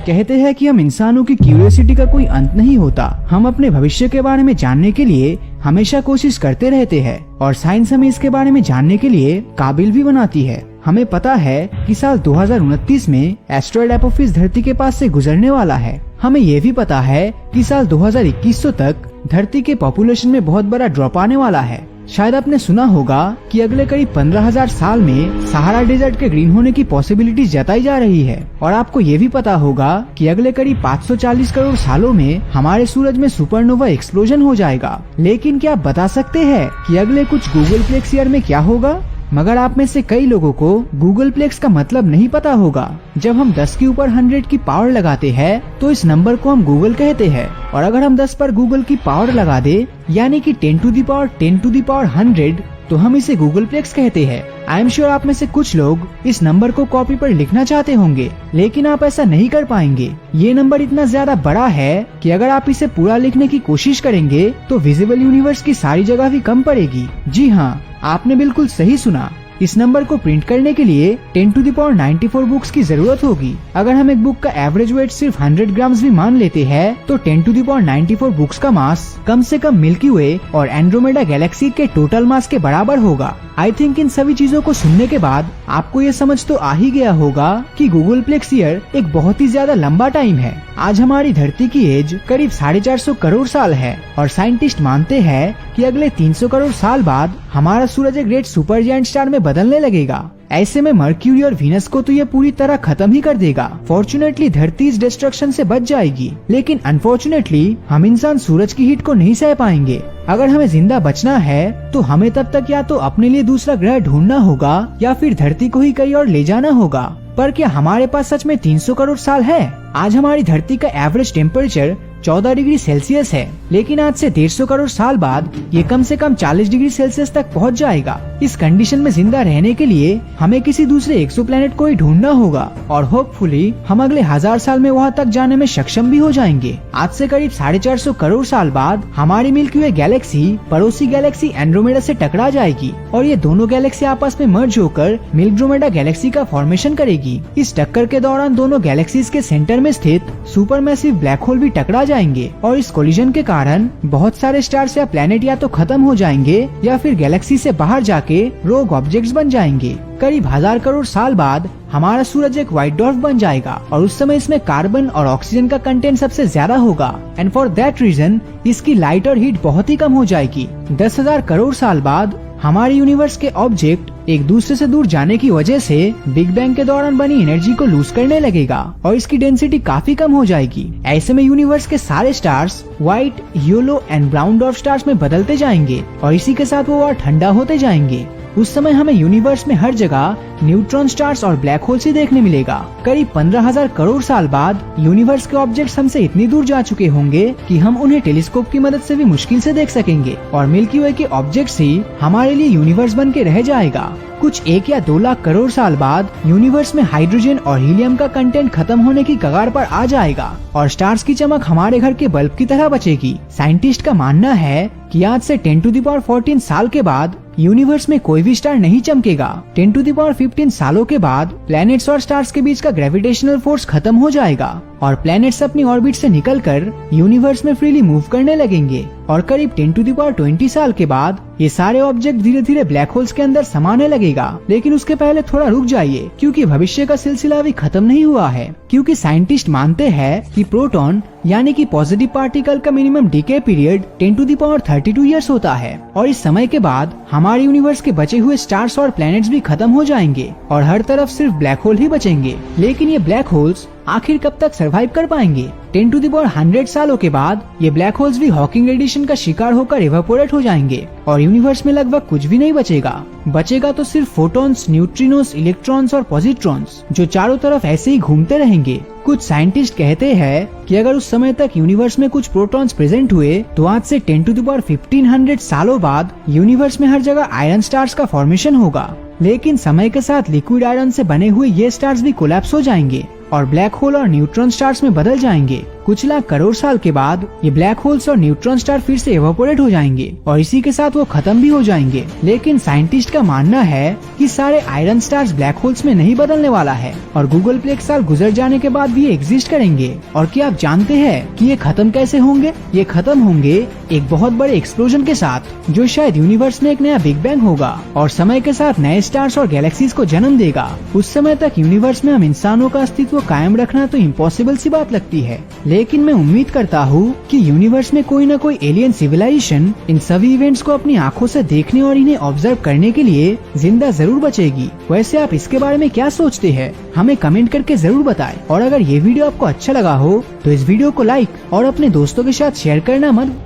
कहते हैं कि हम इंसानों की क्यूरियोसिटी का कोई अंत नहीं होता। हम अपने भविष्य के बारे में जानने के लिए हमेशा कोशिश करते रहते हैं और साइंस हमें इसके बारे में जानने के लिए काबिल भी बनाती है। हमें पता है कि साल 2029 में एस्ट्रॉयड एपोफिस धरती के पास से गुजरने वाला है। हमें ये भी पता है कि साल 2100 तक धरती के पॉपुलेशन में बहुत बड़ा ड्रॉप आने वाला है। शायद आपने सुना होगा कि अगले करीब 15,000 साल में सहारा डेजर्ट के ग्रीन होने की पॉसिबिलिटीज जताई जा रही है। और आपको ये भी पता होगा कि अगले करीब 540 करोड़ सालों में हमारे सूरज में सुपरनोवा एक्सप्लोजन हो जाएगा। लेकिन क्या आप बता सकते हैं कि अगले कुछ गूगलप्लेक्स ईयर में क्या होगा? मगर आप में से कई लोगों को गूगलप्लेक्स का मतलब नहीं पता होगा। जब हम 10 के ऊपर 100 की पावर लगाते हैं तो इस नंबर को हम गूगल कहते हैं। और अगर हम 10 पर गूगल की पावर लगा दे यानी कि 10 to the power 10 to the power 100 तो हम इसे गूगलप्लेक्स कहते हैं। आई एम श्योर आप में से कुछ लोग इस नंबर को कॉपी पर लिखना चाहते होंगे, लेकिन आप ऐसा नहीं कर पाएंगे। ये नंबर इतना ज्यादा बड़ा है कि अगर आप इसे पूरा लिखने की कोशिश करेंगे तो विजिबल यूनिवर्स की सारी जगह भी कम पड़ेगी। जी हाँ, आपने बिल्कुल सही सुना। इस नंबर को प्रिंट करने के लिए 10 टू दी पावर 94 बुक्स की जरूरत होगी। अगर हम एक बुक का एवरेज वेट सिर्फ 100 ग्राम्स भी मान लेते हैं तो 10 टू दी पावर 94 बुक्स का मास कम से कम मिल्की वे और एंड्रोमेडा गैलेक्सी के टोटल मास के बराबर होगा। आई थिंक इन सभी चीजों को सुनने के बाद आपको ये समझ तो आ ही गया होगा कि गूगलप्लेक्स ईयर एक बहुत ही ज्यादा लंबा टाइम है। आज हमारी धरती की एज करीब 450 करोड़ साल है और साइंटिस्ट मानते हैं कि अगले 300 करोड़ साल बाद हमारा सूरज एक ग्रेट सुपर जायंट स्टार में बदलने लगेगा। ऐसे में मर्क्यूरी और वीनस को तो ये पूरी तरह खत्म ही कर देगा। फॉर्चुनेटली धरती इस डिस्ट्रक्शन से बच जाएगी, लेकिन अनफॉर्चुनेटली हम इंसान सूरज की हीट को नहीं सह पाएंगे। अगर हमें जिंदा बचना है तो हमें तब तक या तो अपने लिए दूसरा ग्रह ढूंढना होगा या फिर धरती को ही कहीं और ले जाना होगा। पर क्या हमारे पास सच में 300 करोड़ साल है? आज हमारी धरती का एवरेज टेम्परेचर 14 डिग्री सेल्सियस है, लेकिन आज से 150 करोड़ साल बाद ये कम से कम 40 डिग्री सेल्सियस तक पहुंच जाएगा। इस कंडीशन में जिंदा रहने के लिए हमें किसी दूसरे एक्सोप्लैनेट को ही ढूंढना होगा और होपफुली हम अगले 1000 साल में वहां तक जाने में सक्षम भी हो जाएंगे। आज से करीब 450 करोड़ साल बाद हमारी मिल्की वे गैलेक्सी पड़ोसी गैलेक्सी एंड्रोमेडा से टकरा जाएगी और ये दोनों गैलेक्सी आपस में मर्ज होकर मिल्ड्रोमेडा गैलेक्सी का फॉर्मेशन करेगी। इस टक्कर के दौरान दोनों गैलेक्सीज के सेंटर में स्थित सुपरमैसिव ब्लैक होल भी टकरा जाएंगे और इस कोलिजन के कारण बहुत सारे स्टार्स या प्लैनेट या तो खत्म हो जाएंगे या फिर गैलेक्सी से बाहर जाके रोग ऑब्जेक्ट्स बन जाएंगे। करीब 1000 करोड़ साल बाद हमारा सूरज एक व्हाइट डॉर्फ बन जाएगा और उस समय इसमें कार्बन और ऑक्सीजन का कंटेंट सबसे ज्यादा होगा एंड फॉर दैट रीजन इसकी लाइट और हीट बहुत ही कम हो जाएगी। 10,000 करोड़ साल बाद हमारे यूनिवर्स के ऑब्जेक्ट एक दूसरे से दूर जाने की वजह से बिग बैंग के दौरान बनी एनर्जी को लूज करने लगेगा और इसकी डेंसिटी काफी कम हो जाएगी। ऐसे में यूनिवर्स के सारे stars white, yellow and brown dwarf stars में बदलते जाएंगे और इसी के साथ वो और ठंडा होते जाएंगे। उस समय हमें यूनिवर्स में हर जगह न्यूट्रॉन स्टार्स और ब्लैक होल्स ही देखने मिलेगा। करीब 15,000 करोड़ साल बाद यूनिवर्स के ऑब्जेक्ट्स हमसे इतनी दूर जा चुके होंगे कि हम उन्हें टेलीस्कोप की मदद से भी मुश्किल से देख सकेंगे और मिल्की वे के ऑब्जेक्ट्स ही हमारे लिए यूनिवर्स बन के रह जाएगा। कुछ 1 या 2 लाख करोड़ साल बाद यूनिवर्स में हाइड्रोजन और हीलियम का कंटेंट खत्म होने की कगार पर आ जाएगा और स्टार्स की चमक हमारे घर के बल्ब की तरह बचेगी। साइंटिस्ट का मानना है कि आज से 10 टू दी पावर 14 साल के बाद यूनिवर्स में कोई भी स्टार नहीं चमकेगा। 10 टू दी पावर 15 सालों के बाद प्लैनेट्स और स्टार्स के बीच का ग्रेविटेशनल फोर्स खत्म हो जाएगा और प्लैनेट्स अपनी ऑर्बिट से निकलकर यूनिवर्स में फ्रीली मूव करने लगेंगे और करीब 10 टू दी पावर 20 साल के बाद ये सारे ऑब्जेक्ट धीरे धीरे ब्लैक होल्स के अंदर समाने लगेगा। लेकिन उसके पहले थोड़ा रुक जाइए क्योंकि भविष्य का सिलसिला अभी खत्म नहीं हुआ है, क्योंकि साइंटिस्ट मानते हैं कि प्रोटॉन यानी कि पॉजिटिव पार्टिकल का minimum decay period 10 to the power 32 years होता है और इस समय के बाद हमारे यूनिवर्स के बचे हुए स्टार्स और प्लैनेट्स भी खत्म हो जाएंगे और हर तरफ सिर्फ ब्लैक होल ही बचेंगे। लेकिन ये ब्लैक होल्स आखिर कब तक सरवाइव कर पाएंगे? 10 टू दी पावर 100 सालों के बाद ये ब्लैक होल्स भी हॉकिंग रेडिएशन का शिकार होकर इवेपोरेट हो जाएंगे और यूनिवर्स में लगभग कुछ भी नहीं बचेगा। बचेगा तो सिर्फ फोटॉन्स, न्यूट्रिनोस, इलेक्ट्रॉन्स और पॉजिट्रॉन्स जो चारों तरफ ऐसे ही घूमते रहेंगे। कुछ साइंटिस्ट कहते हैं कि अगर उस समय तक यूनिवर्स में कुछ प्रोटॉन्स प्रेजेंट हुए तो आज से 10 टू दी पावर 1500 सालों बाद यूनिवर्स में हर जगह आयरन स्टार्स का फॉर्मेशन होगा। लेकिन समय के साथ लिक्विड आयरन से बने हुए ये स्टार्स भी कोलैप्स हो जाएंगे और ब्लैक होल और न्यूट्रॉन स्टार्स में बदल जाएंगे। कुछ लाख करोड़ साल के बाद ये ब्लैक होल्स और न्यूट्रॉन स्टार फिर से एवापोरेट हो जाएंगे और इसी के साथ वो खत्म भी हो जाएंगे। लेकिन साइंटिस्ट का मानना है कि सारे आयरन स्टार्स ब्लैक होल्स में नहीं बदलने वाला है और गूगल पे 1 साल गुजर जाने के बाद भी ये एग्जिस्ट करेंगे। और क्या आप जानते हैं कि ये खत्म कैसे होंगे? ये खत्म होंगे एक बहुत बड़े एक्सप्लोजन के साथ, जो शायद यूनिवर्स में एक नया बिग बैंग होगा और समय के साथ नए स्टार्स और गैलेक्सीज को जन्म देगा। उस समय तक यूनिवर्स में हम इंसानों का अस्तित्व कायम रखना तो इम्पॉसिबल सी बात लगती है, लेकिन मैं उम्मीद करता हूँ कि यूनिवर्स में कोई न कोई एलियन सिविलाइजेशन इन सभी इवेंट्स को अपनी आंखों से देखने और इन्हें ऑब्जर्व करने के लिए जिंदा जरूर बचेगी। वैसे आप इसके बारे में क्या सोचते हैं? हमें कमेंट करके जरूर बताएं। और अगर ये वीडियो आपको अच्छा लगा हो तो इस वीडियो को लाइक और अपने दोस्तों के साथ शेयर करना मत